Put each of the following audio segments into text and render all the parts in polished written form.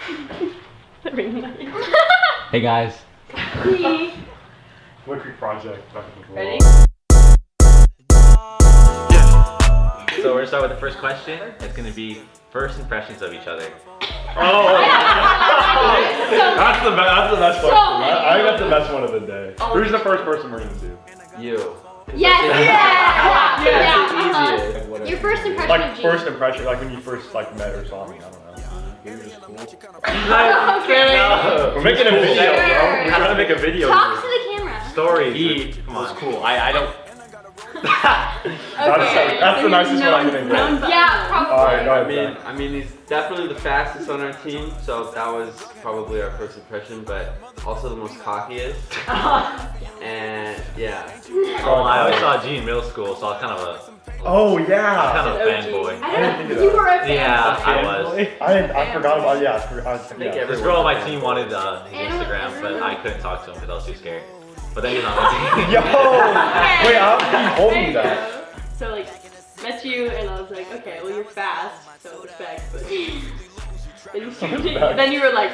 Hey guys. Woodcreek project. Ready? So we're gonna start with the first question. It's gonna be first impressions of each other. Oh! That's the best question. I think that's the best one of the day. Who's the first person we're gonna do? You. Yes. Yeah. Easiest. Your first impression Like of G. first impression, like when you first like met or saw me. I don't know. You were just cool. Okay. No. We're making a video, Sure. bro. We're trying to make a video. Talk to the camera. Stories. Come on. Cool. I don't. That's the nicest one I'm gonna get. Yeah, probably. Alright, go ahead. I mean, he's definitely the fastest on our team, so that was probably our first impression, but also the most cockiest. And yeah. Oh, I always saw G in middle school, so I was kind of a Yeah. fanboy. I don't know. You were a fan. Yeah, I was. I forgot about This girl on my team wanted his Instagram, but I couldn't talk to him because I was too scared. But then he's on my team. Yo! Wait, how did you hold me that? So like, met you and I was like, okay, well you're fast, so respect. But then you were like,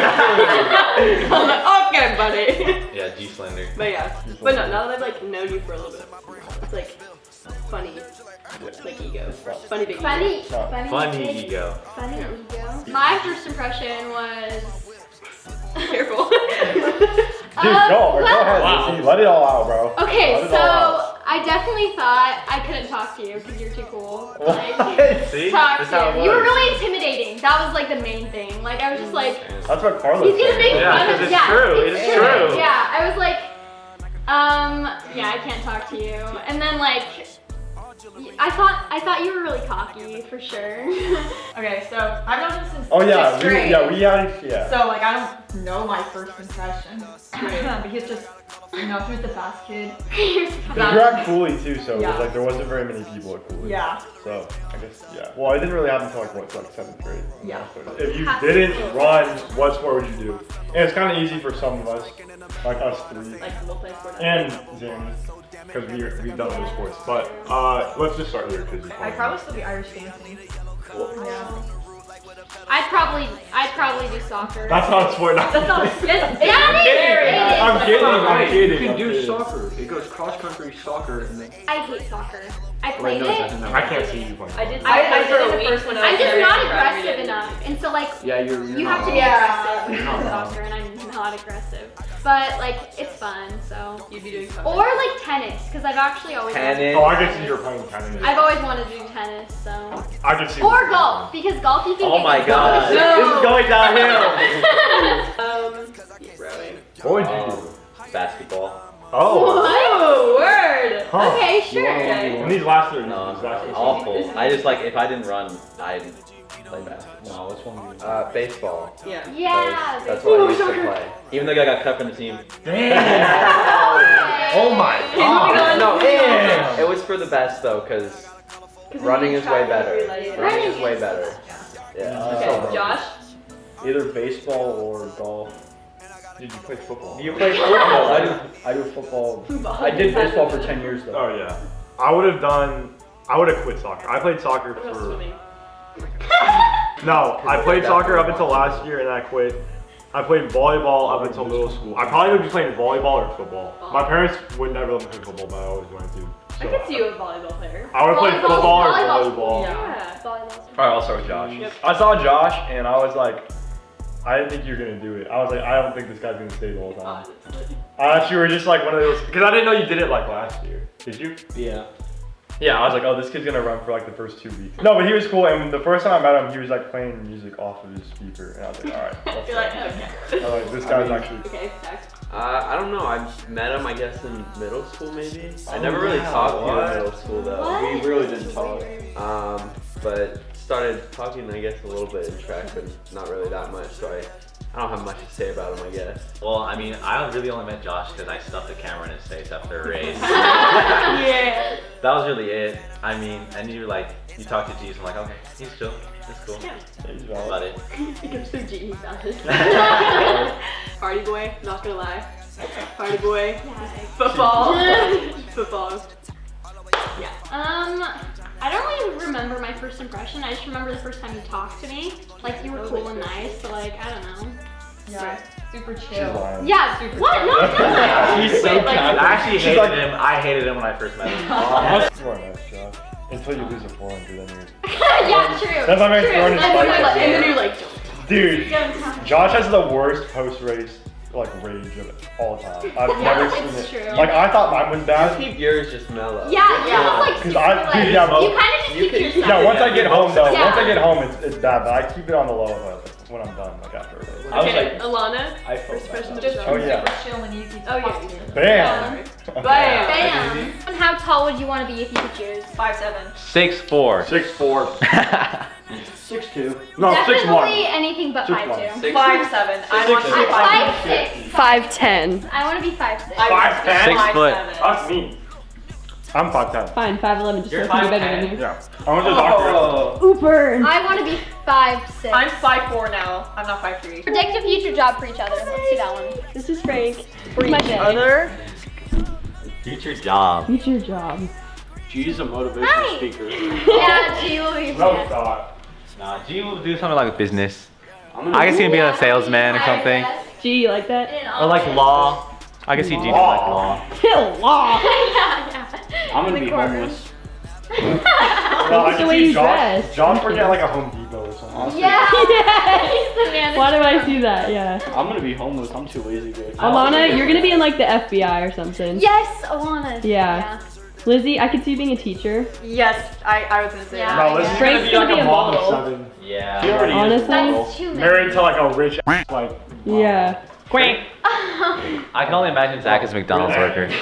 I'm like, okay, buddy. Yeah, G Slender. But yeah, but no, now that I've like known you for a little bit, it's like funny, like ego, funny big ego. Funny ego. Funny ego. My first impression was. Careful. Dude, go ahead. Wow. Let it all out, bro. Okay, Let it all out. so I definitely thought I couldn't talk to you because you're too cool. Like, See? talk That's to how it you. You were works. really intimidating. That was like the main thing. Like I was just like, That's what Carlos he's gonna said. make Yeah, fun 'cause of. it's Yeah, true. It's true. Yeah, I was like, yeah, I can't talk to you. And then like, I thought you were really cocky for sure. Okay, so I've known him since Oh yeah, sixth grade. we had So like I don't know my first impression, but he's just, he was the fast kid. Because you're at Cooley too, so Yeah. like there wasn't very many people at Cooley. Yeah. So I guess Well, it didn't really happen until like 7th grade. Yeah. If you didn't run, what sport would you do? And it's kind of easy for some of us, like us three, Like multi-sport. and Zim, because we've done other sports. But let's just start here because I'd probably still be Irish dancing. Yeah. I'd probably do soccer. That's not a sport. That's not I'm kidding. I'm kidding. You can do I'm kidding. soccer. It goes cross country soccer and then. I hate soccer. I Wait, played no, it. I can't see you playing. I did. I I for did a it the week. first one. I'm just not aggressive enough, and so like Yeah, you're you have to be aggressive in soccer, and I'm not aggressive. But like it's fun, so. You'd be doing something. Or like tennis, because I've actually always. Tennis. Oh, I can see you're playing tennis. I've always wanted to do tennis, so. I can see. Or golf, because golf you can. Oh get my into god. golf. This is going downhill. Rowing. What would you do? Basketball. Oh. Oh, word. Huh. Okay, sure. And these last three. No, these last three. awful. I just like, if I didn't run, I'd play basketball. No, which one? Baseball. Yeah. Yeah. That's what I used to play. Even though I got cut from the team. Damn. Oh my god. No, Damn. it was for the best though, because running is way better. Running is way better. Yeah. Okay, Josh. Either baseball or golf. Did you play football? You play football. I do football. I did baseball for 10 years though. Oh yeah. I would have quit soccer. I played soccer What else for. swimming? No, I played soccer up until last year and then I quit. I played volleyball up until middle school. I probably would be playing volleyball or football. My parents would never let me play football, but I always wanted to. I could see you a volleyball player. I would have played football or volleyball. Yeah. Volleyball's Alright, I'll start with Josh. Yep. I saw Josh and I was like, I didn't think you were gonna do it. I was like, I don't think this guy's gonna stay the whole time. I thought you were just like one of those, because I didn't know you did it like last year. Did you? Yeah. Yeah, I was like, oh, this kid's gonna run for like the first 2 weeks. No, but he was cool, and the first time I met him, he was like playing music off of his speaker, and I was like, all right. You're like, okay. I was like, this guy's actually. Okay, next. I don't know. I met him, I guess, in middle school maybe. I never Oh, really yeah, talked to you what? in middle school though. What? We really didn't talk. But started talking, I guess, a little bit in track, but not really that much. So I don't have much to say about him, I guess. Well, I mean, I really only met Josh because I stuffed the camera in his face after a race. Yeah. That was really it. I mean, and you talked to G, so I'm like, okay, he's chill. It's cool. That's about it. He comes through GE valid. Party boy, not gonna lie. Party boy. Football. Football. Yeah. I don't really remember my first impression. I just remember the first time you talked to me. Like you were cool and nice, so like, I don't know. Yeah, super She's chill. lying. Yeah, Super what? chill. No, no. She's so I capping. actually She's hated like- him. I hated him when I first met him. You are nice, Josh. Until you lose a 400, then you're. Yeah, true. That's why my True. throwing his And spike. then you're like, Dude, Josh has the worst post-race like rage of all time. I've Yeah, never seen it's it. true. Like I thought mine was You bad. keep yours just mellow. Yeah, you Yeah. just like 'Cause super, I- like, dude, yeah, you kind of just keep yourself. Yeah, once I get home though, Yeah. once I get home, it's bad. But I keep it on the low when I'm done, like after a race. I was okay, like, Alana. I felt First person bad. to Oh yeah. Super chill and easy to Oh, talk yeah. to. Bam. Bam. Bam. And how tall would you want to be if you could choose? 5'7". 6'4". 6'4". 6'2". No, Definitely 6'1". anything but 6'1". 5'2". 5'7". I want to be I'm 5'6". 5'10". I want to be 5'6". 5'10". 6 foot. That's me. I'm 5'10". Fine, 5'11", just You're looks better 5'10". than you. Yeah. I went to the doctor. Oh. Ooper. I want to be 5'6". I'm 5'4" now. I'm not 5'3". Predict a future job for each other. Let's see that one. This is Frank. My other Future job. future job. She's a motivational Hi. speaker. Yeah, G will be. No thought. Nah, G will do something like business. I'm gonna I can see him being a salesman or something. Gee, you like that? Or like law. I can see G doing like law. Law. Yeah. I'm gonna the be corner. homeless. No, I the can way see you Josh. dress. Josh working at like a Home Depot or something. Honestly, Yeah. Yes. He's the man. Why do I see that? Yeah. I'm gonna be homeless. I'm too lazy to go. Alana, you're gonna be in like the FBI or something. Yes, Alana. Yeah. Lizzie, I could see you being a teacher. Yes, I was gonna say Yeah. that. No, Lizzie's Frank's gonna be gonna like be a a mom of model. 7. Yeah. She already is a Honestly? model. That's too Married to like a rich like. Yeah. Quack. I can only imagine Zach as a McDonald's worker. Literally.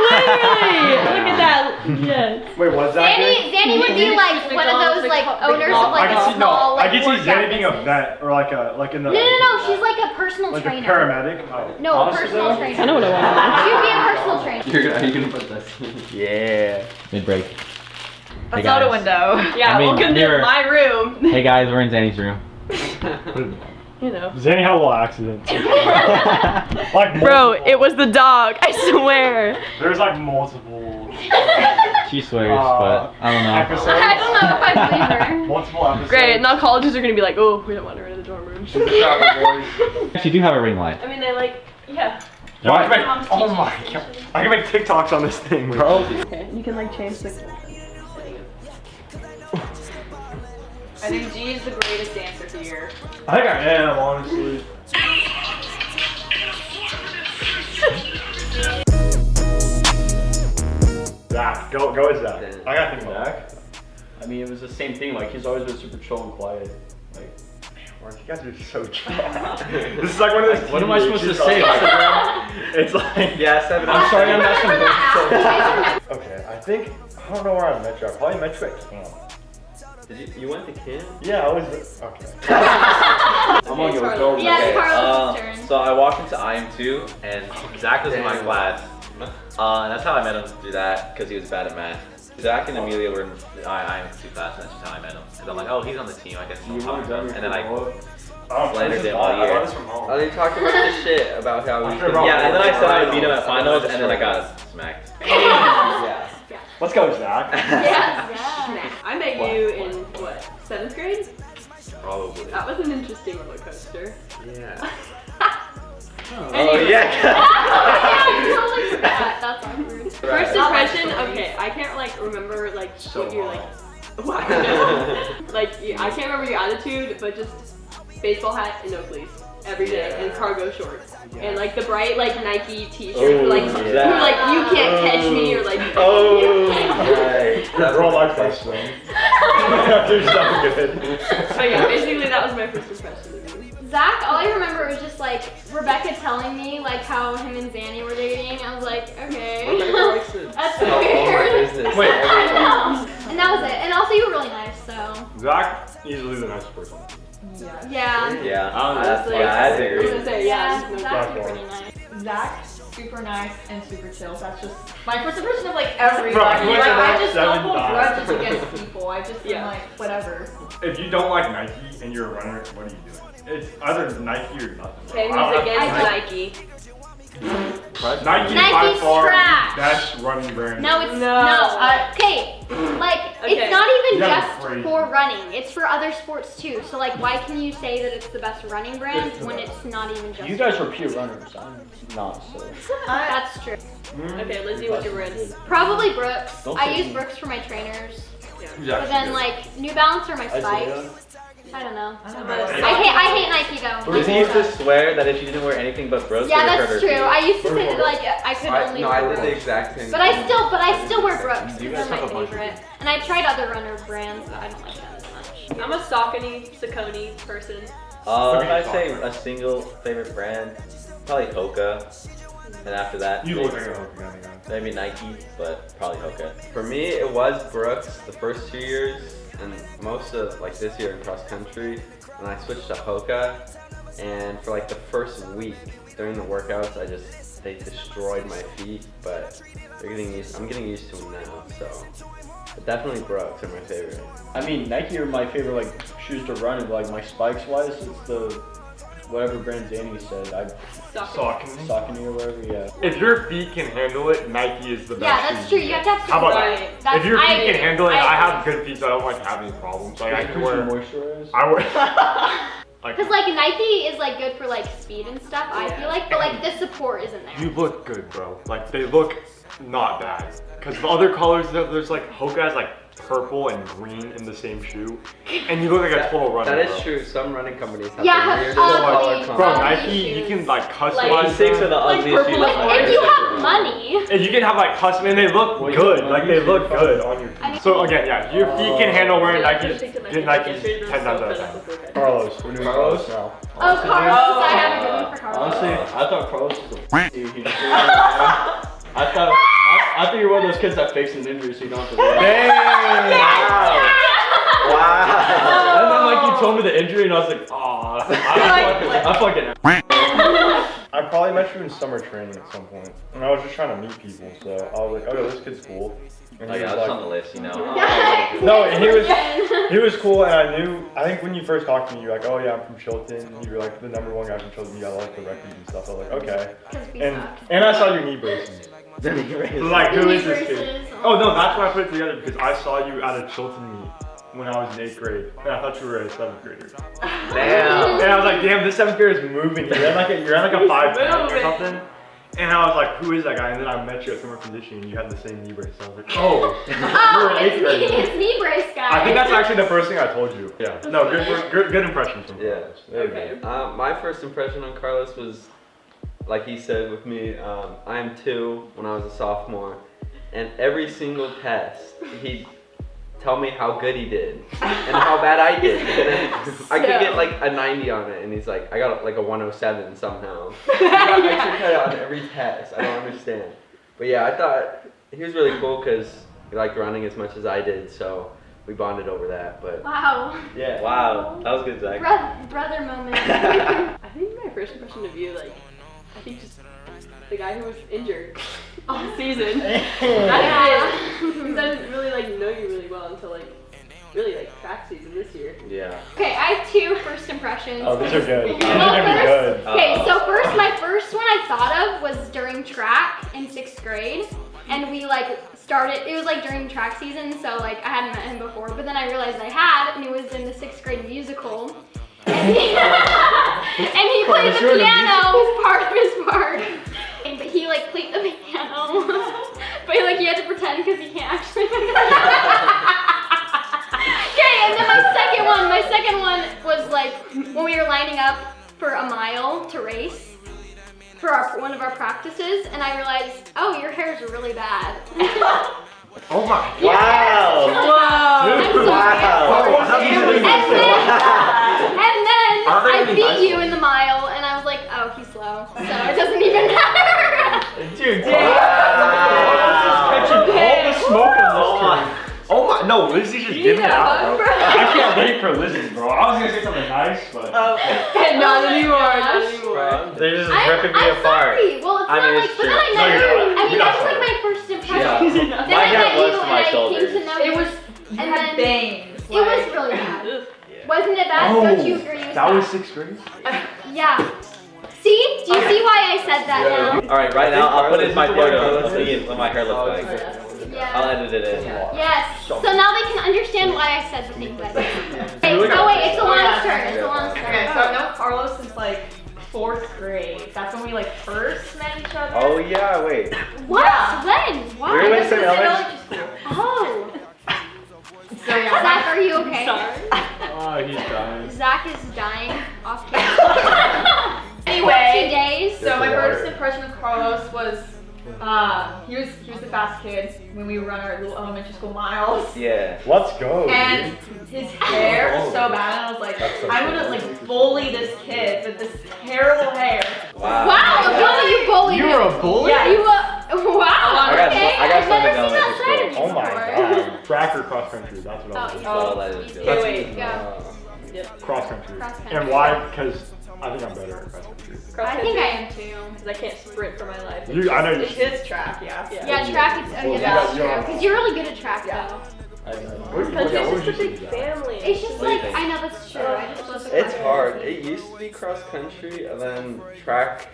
Look at that. Yes. Wait, what's that? Zanny would be like one of those like owners of I like can a see no. small I like can see workout Zanny being a business. vet or like in the. No. She's like a personal Like trainer. a paramedic. Oh. No, a Honestly, personal though, trainer. I know what I want. She would be a personal trainer. Are you gonna put this? Yeah. Mid break. That's not a window. Yeah, I mean, welcome you're- to my room. Hey guys, we're in Zanny's room. You know. Zanny had a little accident. Like Bro, multiple. it was the dog, I swear. There's like multiple She swears, but I don't know. episodes. I don't know if I believe her. Multiple episodes. Great, now colleges are gonna be like, oh, we don't want her in the dorm room. She's a trapper boy. She do have a ring light. I mean, they like, yeah. Yo, I can make, oh my god. I can make TikToks on this thing, bro. Okay, you can like change the. I think G is the greatest dancer here. I think I am, honestly. Zach, go with Zach. I gotta think about Zach? I mean, it was the same thing. Like, he's always been super chill and quiet. Like, Mark, you guys are so dry. This is like one of those. what am I supposed to say? It's like. Yeah, 7. I'm sorry, I'm not some Okay, I think I don't know where I met you. I probably met you at camp. Did you went to camp? Yeah, I was. Okay. I'm on your door. Yes, Carlos' turn. So I walked into IM2 and Zach was in my class. And that's how I met him through that, because he was bad at math. Zach and Amelia were in IM2 class, and that's just how I met him. Because I'm like, oh, he's on the team, I guess You he'll want talk to him. to And then I Slider did all year. Oh, they talked about this shit about how we. Yeah, and then I said I would beat him at finals, and then I got smacked. Yeah. Let's go, Zach. Yes. I met you in what, 7th grade? Probably. That was an interesting roller coaster. Yeah. Oh yeah. I totally forgot. That's awkward. First impression, okay, I can't like remember like what you're like. Wow. No. Like I can't remember your attitude, but just baseball hat and Oakleys every day and cargo shorts and like the bright like Nike T-shirt, like yeah. you're like you can't catch me or like Right. Your girl likes that swing. You're so good. So yeah, basically that was my first impression of you. Zach, all I remember was just like Rebecca telling me like how him and Zanny were dating. I was like, okay. That's All my weird. business. Wait. I know. And that was it. And also you were really nice, so Zach, easily the nicest person. yeah. Yeah. Honestly, Yeah, I I was agree. gonna say yeah. Yeah, no Zach was problem. pretty nice. Zach, super nice and super chill. That's just my first impression of like everybody. Bro, Like, you went to I that just don't 7 hold times. grudges against people. I just am Yeah. like, whatever. If you don't like Nike and you're a runner, what are you doing? It's either Nike or nothing. bro. Ken's I don't against have- Nike. Nike is by Nike's far trash. the best running brand. No, it's No. okay. Like Okay. It's not even Yeah, just crazy. for running. It's for other sports too. So like, why can you say that it's the best running brand when it's not even just? You guys were pure runners. I'm not, so. That's true. Okay, Lizzie, what's your brand? Probably Brooks. Don't I say use me. Brooks for my trainers. Who's But actually then good? like New Balance are my Isaiah. spikes. I don't know. I don't know. I hate Nike though. Did he used to swear that if you didn't wear anything but Brooks, Yeah, you would hurt that's her true. feet? I used to say that like I could only No, wear I did the Brooks. exact same But thing. I still wear Brooks Do you because guys they're have a my bunch of favorite. And I've tried other runner brands, but I don't like them as much. I'm a Saucony person. I'd say a single favorite brand, probably Hoka. And after that, You look like a Hoka guy. maybe Nike, but probably Hoka. For me, it was Brooks the first 2 years, and most of like this year in cross country, and I switched to Hoka. And for like the first week during the workouts, they destroyed my feet, but I'm getting used to them now. So, but definitely Brooks are my favorite. I mean, Nike are my favorite like shoes to run, and like my spikes wise, it's the whatever brand Danny said. Saucony. Saucony or whatever, yeah. If your feet can handle it, Nike is the best. Yeah, that's shoe true. to You get. have to have How about Right. that? That's- If your I feet can agree. handle it, I I have agree. good feet, so I don't like have any problems. Like I can Keeps you wear. moisturized. I wear. like, Because like Nike is like good for like speed and stuff. I feel like, but like the support isn't there. you look good, bro. Like they look not bad. Cause the other colors, there's like Hoka has like purple and green in the same shoe, and you look like a total runner. That is bro. true. Some running companies have Yeah, the weirdest ugly. color Bro, combo. Ugly Nike, you shoes. can like customize Like, Six of the them. ugliest purple shoes. and on If earth. you have money, And you can have like custom, and they look Well, good. yeah, Like they look Nike's good on your feet. I mean- So again, yeah, if your feet can handle wearing Yeah, Nikes, just get Nikes 10 times out of 10. Carlos, we're doing Carlos now. oh Carlos, I have a good one for Carlos. Honestly, I thought Carlos was a dude. He just ran around. I thought you were one of those kids that fakes an injury so you don't have to run. Wow. And then like you told me the injury and I was like, aw, I fucking. I probably met you in summer training at some point, and I was just trying to meet people. So I was like, okay, this kid's cool. And Like, he I was was on the list, you know. no, and he was cool, and I knew. I think when you first talked to me, you were like, oh yeah, I'm from Chilton. And you were like the #1 guy from Chilton. You got like the records and stuff. I was like, okay. And I saw your knee braces. Like, who is this kid? Oh no, that's why I put it together because I saw you at a Chilton meet when I was in 8th grade, and I thought you were a 7th grader. Damn. And I was like, damn, this 7th grader is moving. You're at like a 5'10" or something. And I was like, who is that guy? And then I met you at summer conditioning and you had the same knee brace. So I was like, oh, you were in 8th grade. It's knee brace guy. I think that's actually the first thing I told you. Yeah. No, good impression from Yeah. Carlos. There you Okay. go. My first impression on Carlos was, like he said with me, I am 2 when I was a sophomore, and every single test he'd tell me how good he did and how bad I did. And then I could get like a 90 on it, and he's like, I got like a 107 somehow. I got extra credit on every test. I don't understand. But yeah, I thought he was really cool because he liked running as much as I did, so we bonded over that. But Wow. yeah. Wow. That was good, Zach. Brother moment. I think my first impression of you, like, I think just the guy who was injured all season. That's it. Because I didn't really like know you really well until like really like track season this year. Yeah. Okay, I have 2 first impressions. Oh, these are good. These are Well, gonna be good. Okay, so my first one I thought of was during track in 6th grade, and we like started. It was like during track season, so like I hadn't met him before, but then I realized I had, and it was in the 6th grade musical. And he, and he played the piano as part of his part. But he like played the piano, but like he had to pretend because he can't actually. Okay, and then my second one was like when we were lining up for a mile to race for one of our practices, and I realized, oh, your hair is really bad. Oh my god. Wow. I'm so Wow. And then Are there I any beat nice you ones? in the mile, and I was like, oh, he's slow, so it doesn't even matter. Dude, Wow. catching all the smoke on this kid. Oh my, no, Lizzie's just giving it out, bro. I can't wait for Lizzie, bro. I was gonna say something nice, but. Not anymore. Not anymore. They're just I'm ripping me apart. sorry. Well, it's I not mean, like, it's but then true. I No, met you're you. not. I mean, You're that was not like my sorry. first impression. Yeah. Then My I hair met was you to and my I came shoulders. to know It you. was, you And had then- bangs. It was really bad. Wasn't it bad? Oh, Don't you agree with that was 6th grade? Yeah. See? Do you see why I said that now? All right, right now I'll put in my photo. Let's see what my hair looks like. Yeah. Yeah. I'll edit it in. Yes. So now they can understand why I said the things I did. Wait, no, wait, it's Alana's turn. It's Alana's turn. Okay, so I've known Carlos since like 4th grade. That's when we like first met each other. Oh yeah, wait. What? Yeah. When? Why? Where This was is in it? elementary school. Oh. So yeah. Zach, are you okay? Sorry. Oh, he's dying. Zach is dying off camera. 2 Anyway, days. so my first impression of Carlos was he was the fast kid when we run our little elementary school miles. Yeah. Let's go, And dude. his hair was so bad, and I was like, That's so I'm gonna like bully this kid with this terrible hair. Wow. Wow, how you bullied You him. were a bully? Yeah. You wow. I got Okay. I got I've something never seen that elementary side of school. you Oh my before. god. Track or cross country? That's what I was. Oh, that is good. Okay, wait. go. Cross country. Cross country. And why? Because I think I'm better at cross country. I think I am too. Because I can't sprint for my life. You, I know you. It's his track, yeah. Yeah, track is, oh yeah, Well, that's yeah, true. Because you're really good at track Yeah. though. What Country's would just a you big say? family. It's just What do you like, think? I know that's true. I just love It's hard. It used to be cross country, and then track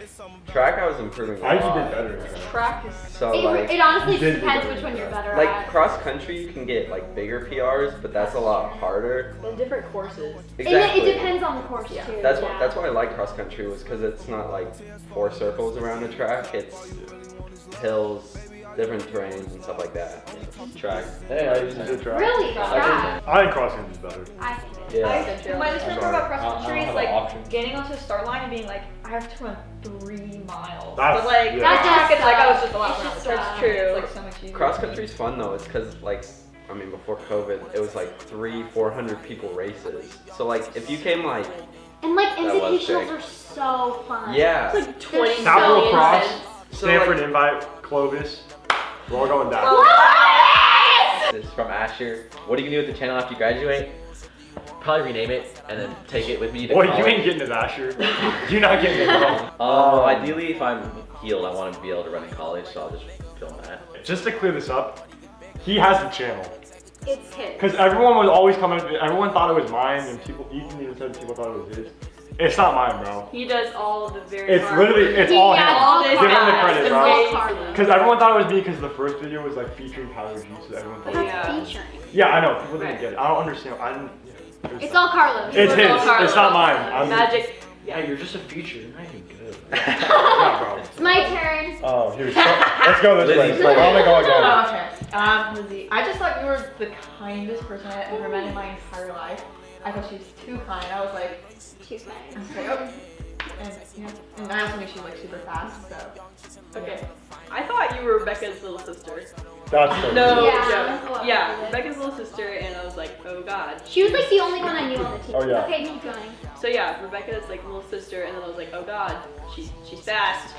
I was improving a I actually lot. did better at track. Track is So It, like it honestly You just did do depends better which one at you're better like at. cross country, you can get like bigger PRs, but that's a lot harder. in different courses. And it depends on the course Yeah. too. That's yeah. that's why I like cross country was because it's not like 4 circles around a track. It's hills, different terrains and stuff like that. Track. Hey, I used to do track. Really? Track. I think cross country is better. I think it is. Yeah. My favorite part about cross I country don't is have an like option. getting onto the start line and being like, I have to run 3 miles. That's- But like yeah. that track, it's like, oh, it's just a It's lap around the just, track. that's true. It's like so much easier. Cross country's fun though. It's because like I mean before COVID, it was like 300-400 people races. So like if you came like And like That was invitationals big. are so fun. yeah. It's like 20 so Salvo million Cross, cents. So, Stanford like- invite, Clovis. We're all going down. What? This is from Asher. What are you gonna do with the channel after you graduate? Probably rename it and then take it with me to Boy, college. you ain't getting it, Asher. You're not getting it, bro. Ideally, if I'm healed, I want to be able to run in college, so I'll just film that. Just to clear this up, he has the channel. It's his. Because everyone was always coming, everyone thought it was mine, and people, Ethan even said people thought it was his. It's not mine, bro. He does all of the very It's hard literally, work. it's all Yeah, him. all this Give him the guy. credit, It's bro. amazing. Carlos. Because everyone thought it was me because the first video was like featuring Tyler G, so everyone But thought. that's Yeah. featuring. Yeah, I know. People didn't Right. get it. I don't understand. I didn't. Yeah, It's all Carlos. It's his. all Carlos. It's not mine. I'm Magic. Yeah, you're just a feature. You're not even good. Yeah, bro. It's my turn. Oh, here. Let's go this way. Lizzie's So, I'm gonna go again. Oh, okay. Lizzie, I just thought you were the kindest person I ever met in my entire life. I thought she was too kind. I was like, She's I mine. was like, oh. And I also knew she was like super fast, so. Okay. I thought you were Rebecca's little sister. That's so No good. Yeah. joke. Yeah, Rebecca's little sister, and I was like, oh god. She was like the only one I knew on the team. Oh, yeah. Okay, keep going. So yeah, Rebecca's like little sister, and then I was like, oh god, she's fast.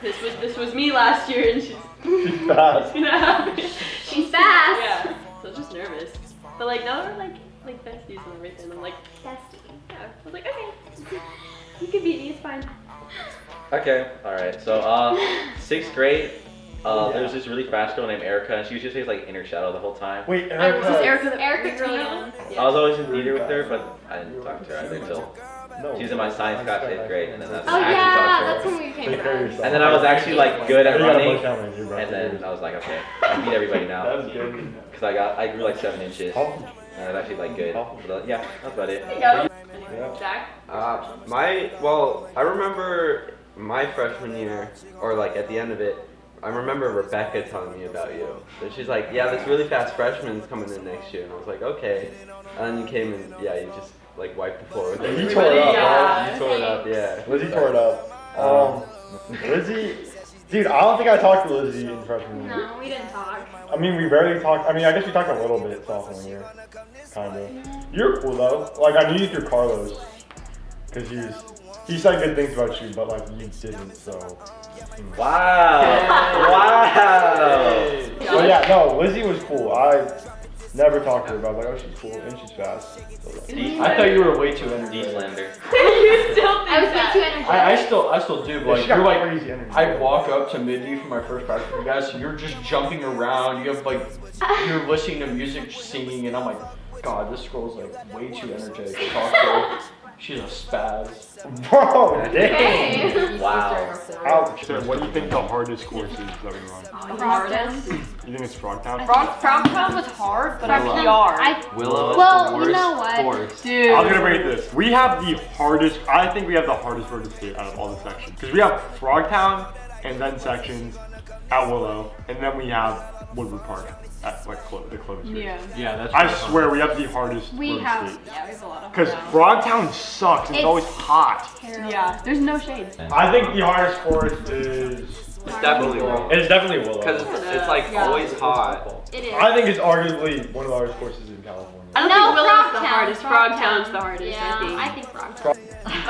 This was me last year, and she's She's fast. gonna happen. She's fast. Yeah, so I was just nervous. But like now we're like besties and everything. I'm like, Bestie. yeah. I was like, okay, you can beat me, it's fine. Okay, alright. So, 6th grade, there was this really fast girl named Erica, and she was just like inner shadow the whole time. Wait, Was this Erica. Erica? Erica Tino. I was always in theater with her, but I didn't talk to her either until No. she was in my science class 8th grade, and then that's Oh when I yeah, actually that's talked to her. when we came Take care of friends. yourself. And then I was actually like good at You gotta running, look down like you, bro. and then I was like, okay, I beat everybody now. That was good. Because I grew like 7 inches, Oh, and I was actually like good. But, yeah, that's about it. There you go. yeah. Zach? I remember my freshman year, or like at the end of it, I remember Rebecca telling me about you. And she's like, yeah, this really fast freshman's coming in next year. And I was like, okay. And then you came and, yeah, you just like wiped the floor with it. You tore it up, Yeah. You tore it up, yeah. Lizzie tore it up. Lizzie, dude, I don't think I talked to Lizzie in freshman year. No, we didn't talk. I mean, we barely talked. I mean, I guess we talked a little bit sophomore year, kind of. You're cool though. Like I knew you through Carlos, cause he said good things about you, but like you didn't. So. Wow! Wow! So yeah, no, Lizzie was cool. I never talked to her, but I was like, oh, she's cool and she's fast. So, like, Deep, I thought you were way too deep energetic. slender. You still think I was way that? too energetic. I still do, but yeah, like she got you're like crazy energy. I walk up to Mindy for my first practice with you guys, so you're just jumping around. You have like you're listening to music, singing, and I'm like, God, this girl's like way too energetic to talk to. She's a spaz. Bro, dang. Okay. Wow. Ouch. So what do you think the hardest course is that we run? The hardest. You think it's Frogtown? Frogtown was hard, but I'm Frogtown. PR. Willow Well, is the you worst know what? course. Dude. I'm gonna rate this. We have the hardest, I think we have the hardest road to state out of all the sections. Because we have Frogtown and then sections at Willow, and then we have Woodward Park at like the closest. Yeah. Yeah, that's. I swear we have the hardest We road have- to state. Yeah, we have a lot of Because Frogtown sucks, it's always hot. Yeah, there's no shade. I think the hardest course is, It's definitely Willow. it's definitely Willow. Because it's like Yeah. always hot. It is. I think it's arguably one of the hardest courses in California. I don't No, think Willow's the Frogtown. hardest. Frogtown's the hardest, Yeah, I think. Frogtown.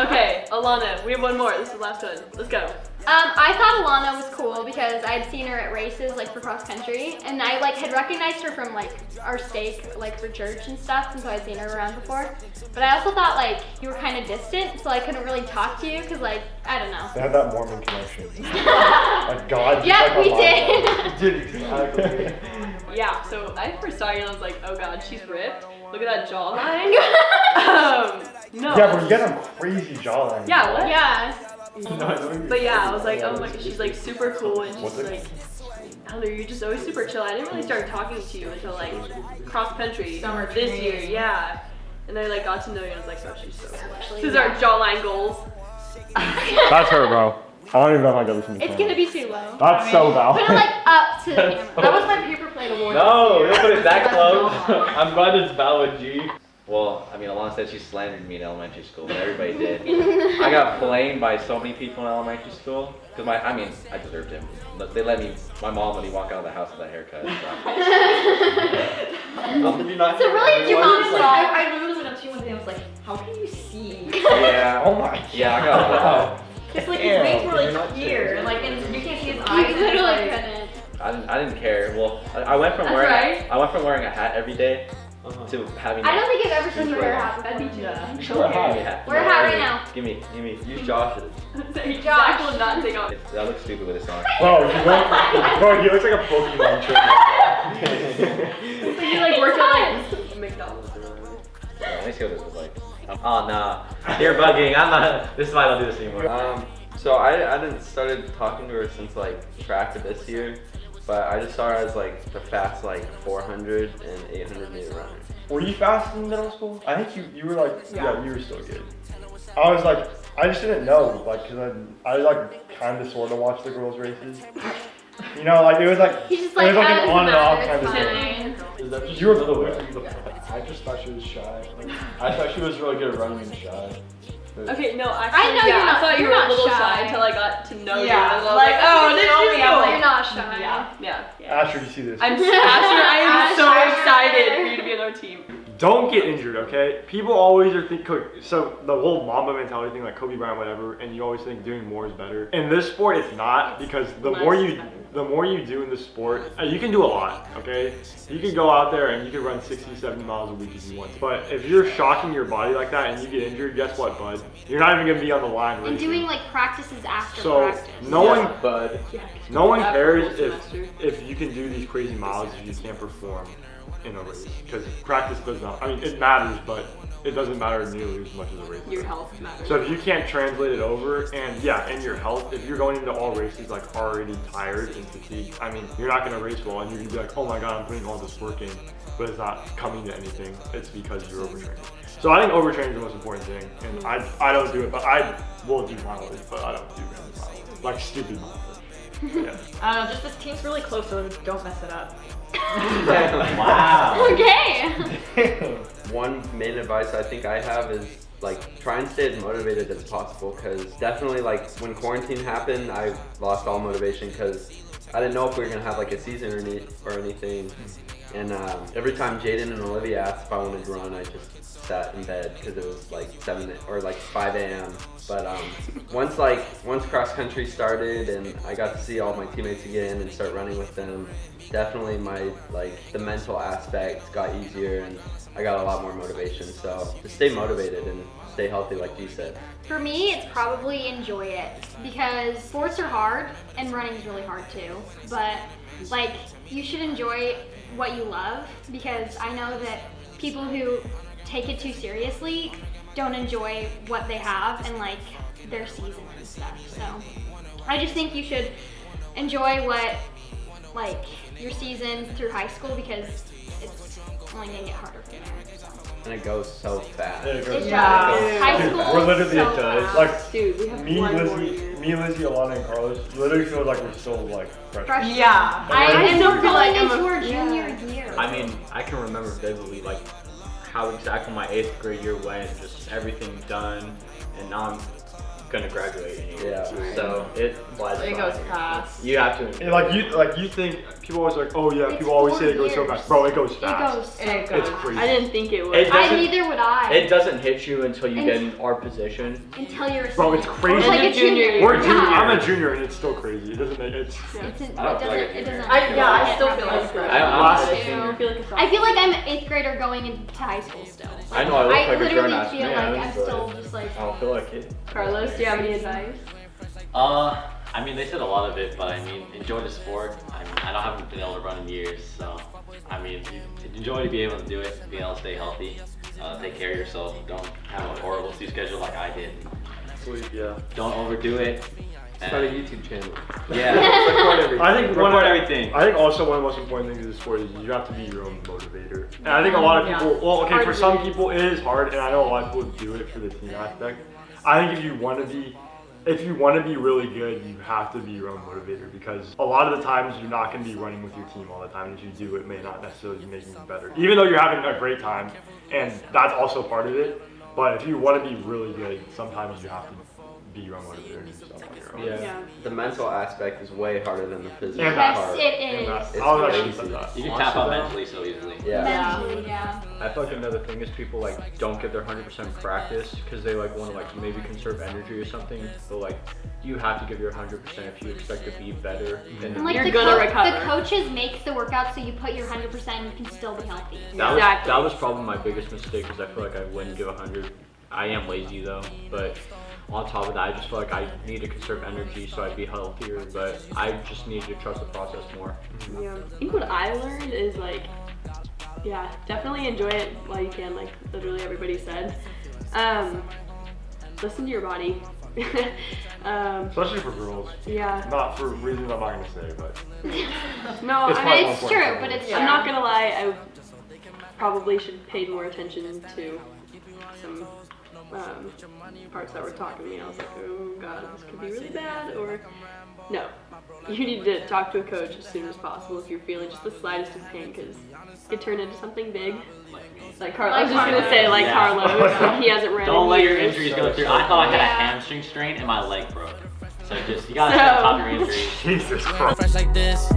Okay, Alana, we have one more. This is the last one. Let's go. I thought Alana was cool because I had seen her at races like for cross country, and I like had recognized her from like our stake like for church and stuff, and so I'd seen her around before. But I also thought like you were kind of distant, so I couldn't really talk to you because like I don't know. They have that Mormon connection. Like God. Yeah, we did. did. Did exactly. Yeah, so I first saw you and I was like, oh god, she's ripped. Look at that jawline. No. Yeah, but you got some crazy jawline. Yeah, what? Yeah. But yeah, I was like, oh my god, she's like super cool and What's she's it? like, I don't know, you're just always super chill. I didn't really start talking to you until like cross country Summer this training. year, yeah. And I like got to know you and I was like, oh, she's so cool. Actually, These are yeah. jawline goals. That's her, bro. I don't even know if I got this in the It's camera. gonna be too low. That's so Put it valid. like up to the camera. That was my paper plate award. No, you don't put it that close. I'm glad it's valid, G. Well, I mean, Alana said she slandered me in elementary school, but everybody did. I got flamed by so many people in elementary school. Cause I deserved him. They let me, my mom let me walk out of the house with a haircut. Did you not? So really, it's your mom's fault. I literally went up to you one day and I was like, how can you see? Yeah. Oh my. Yeah, I got Wow. It's like his Damn, wings were you're like not here, serious. and like and you can't see his eyes. You and literally it's like- couldn't. I didn't care. Well, I went from That's wearing right. I went from wearing a hat every day to having. I don't think I've ever seen you wear a hat. That'd be too Yeah. much. Sure, hi. Yeah. Wear a hat right now. Give me. Use Josh's. Zach will not take off. That looks stupid with this on. Bro, bro, he looks like a Pokemon trainer. So you like worked at like McDonald's or whatever. Yeah, let me see what this was like. Oh nah, you're bugging. I'm not. This is why I don't do this anymore. So I didn't started talking to her since like track of this year, but I just saw her as like the fast like 400 and 800 meter runner. Were you fast in middle school? I think you were like, yeah, you were still good. I was like, I just didn't know, like, cause I like kind of sort of watched the girls' races. You know, like it was like, He's just it like, was like oh, an doesn't on and off matter, kind of it's thing. fine. Is that just You were another cool. way? I just thought she was shy. Like, I thought she was really good at running and shy. But Okay, no, actually, I know yeah, you're not- I thought you you're were a not little shy. shy until I got to know you. Yeah, And I was like, like, oh, you this know is me, I'm cool. like- You're not shy. Yeah. Asher, you see this? I'm Asher, I am so Asher. excited for you to be on our team. Don't get injured, okay? People always are so the whole Mamba mentality thing, like Kobe Bryant, whatever, and you always think doing more is better. In this sport, it's not, because the more you do in this sport, you can do a lot, okay? You can go out there and you can run 60, 70 miles a week if you want to. But if you're shocking your body like that and you get injured, guess what, bud? You're not even gonna be on the line And racing. doing like practices after So practice. no one, Bud. no one That cares whole semester. if you can do these crazy miles if you can't perform in a race, because practice does not. I mean, it matters, but it doesn't matter nearly as much as a race. Your health matters. So if you can't translate it over, and your health, if you're going into all races like already tired and fatigued, I mean, you're not gonna race well, and you're gonna be like, oh my god, I'm putting all this work in, but it's not coming to anything. It's because you're overtraining. So I think overtraining is the most important thing, and I don't do it, but I will do mileage, but I don't do random mileage, like stupid mileage. Yeah. I don't know, just this team's really close, so don't mess it up. Wow. Okay. One main advice I think I have is like try and stay as motivated as possible, because definitely like when quarantine happened, I lost all motivation because I didn't know if we were gonna have like a season or anything. And every time Jaden and Olivia asked if I wanted to run, I just sat in bed because it was like 7 or like 5 a.m. But once cross country started and I got to see all my teammates again and start running with them, definitely the mental aspect got easier and I got a lot more motivation. So just stay motivated and stay healthy, like you said. For me, it's probably enjoy it, because sports are hard and running is really hard too. But like, you should enjoy what you love, because I know that people who take it too seriously don't enjoy what they have and like their season and stuff. So I just think you should enjoy what like your season through high school because it's only gonna get harder from there. So. And it goes so fast. Yeah, it goes Yeah. so High fast. school We're literally so at fast. like Dude, we have me, one more Lizzie, year. Alana, and Carlos. Literally feels like we're still like freshmen. Freshman. Yeah. I still feel like going I'm into a- our yeah. junior year. I mean, I can remember vividly like how exactly my 8th grade year went, just everything done, and now I'm gonna graduate in a year. Yeah. So it flies It by. goes fast. You have to. And like you think people always like, oh yeah, It's people always 4 say it goes so years. fast. Bro, it goes It fast. goes so It It's goes. crazy. I didn't think it would. It doesn't- neither would I. It doesn't hit you until you get in our position. Until you're a Bro, it's senior. crazy. Or like a And junior junior. year. We're junior. Yeah. I'm a junior, and it's still crazy. It doesn't make it's. Yeah. It doesn't. I don't feel like a It doesn't. I still feel like I Last- don't feel like a I feel like I'm an 8th grader going into high school still. I know I look like a literally grown-ass feel man, like I'm but still just like. I don't feel like it. Carlos, do you have any advice? I mean, they said a lot of it, but I mean, enjoy the sport. I mean, I haven't been able to run in years, so I mean, enjoy to be able to do it, be able to stay healthy, take care of yourself. Don't have a horrible sleep schedule like I did. Sleep, yeah. Don't overdo it. Start a YouTube channel. Yeah. Record everything. I think Record everything. I think also one of the most important things in the sport is you have to be your own motivator. And I think a lot of people, well, okay, for some people it is hard, and I know a lot of people do it for the team aspect. I think if you want to be really good, you have to be your own motivator because a lot of the times you're not going to be running with your team all the time. If you do, it may not necessarily be making you better. Even though you're having a great time, and that's also part of it. But if you want to be really good, sometimes you have to be your own motivator and do stuff on your own. Yeah. Yeah. The mental aspect is way harder than the physical And Yes, part. it And is. that's, It's I was crazy. actually said that. You can tap out mentally so easily. Yeah. Mentally, yeah. I feel like another thing is people like don't give their 100% practice because they like want to like maybe conserve energy or something. But like you have to give your 100% if you expect to be better. And And like You're the, gonna the recover. coaches make the workout so you put your 100% and you can still be healthy. Exactly. that was probably my biggest mistake because I feel like I wouldn't give 100. I am lazy though, but on top of that, I just feel like I need to conserve energy so I'd be healthier. But I just need to trust the process more. Yeah. I think what I learned is like, yeah, definitely enjoy it while you can, like literally everybody said. Listen to your body. Especially for girls. Yeah. Not for reasons I'm not going to say, but. No, It's I probably mean, more It's important true, for but girls. it's I'm not gonna lie, I probably should have paid more attention to some parts that were talking to me. I was like, oh god, this could be really bad, or no. You need to talk to a coach as soon as possible if you're feeling just the slightest of pain, because it could turn into something big. Like Carlos, I was just gonna say, like Yeah. Carlos, he hasn't ran Don't in let your years. injuries go through. I thought I had a Yeah. hamstring strain and my leg broke. So just you gotta stay on top of your injuries. Jesus Christ. Fresh like this.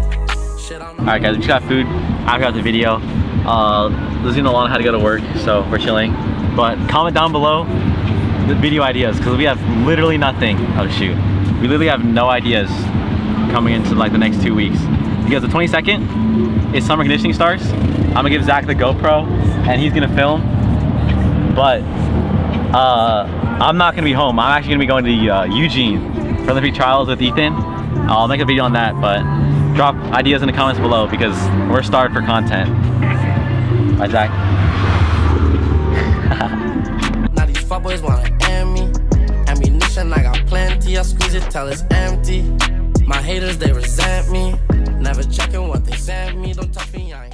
Alright guys, we just got food. I got the video. Lizzie and Alana had to go to work, so we're chilling. But comment down below the video ideas, because we have literally nothing. Oh shoot. We literally have no ideas coming into like the next 2 weeks. Because the 22nd is summer conditioning starts. I'm gonna give Zach the GoPro and he's gonna film. But I'm not gonna be home. I'm actually gonna be going to Eugene for Olympic trials with Ethan. I'll make a video on that, but drop ideas in the comments below because we're starved for content. Bye, Zach. Now these fuckboys wanna end me. Ammunition, I got plenty. I squeeze it till it's empty. My haters, they resent me. Never checking what they sent me. Don't touch me, I ain't